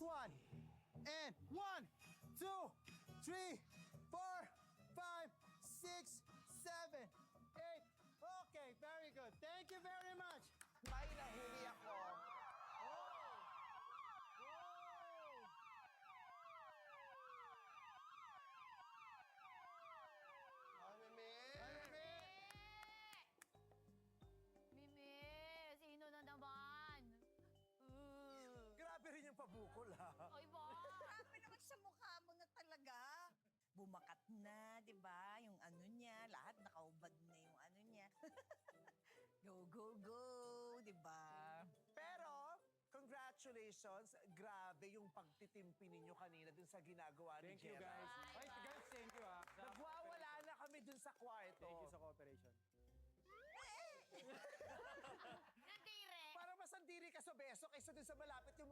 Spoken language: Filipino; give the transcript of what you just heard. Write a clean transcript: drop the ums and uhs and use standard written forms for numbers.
last one. And 1, 2, 3, 4, 5, 6, 7, 8. Okay, very good. Thank you very much. May nahuli ako. Mimi, sino na naman? Grabe rin yung pabukol, ha? Oy, ba? Grabe naman sa mukha mo na talaga. Bumakat na, di ba? Yung ano niya, lahat nakaubad na yung ano niya. Go, go, go, di ba? Pero, congratulations. Grabe yung pagtitimpi ninyo kanina dun sa ginagawa ni Thank you, Gerald. guys. Ay, guys, thank you, ah. Nagwawala na kami dun sa kwarto. Thank you sa cooperation. Nandire! Para masandiri ka sa beso kaysa dun sa malapit yung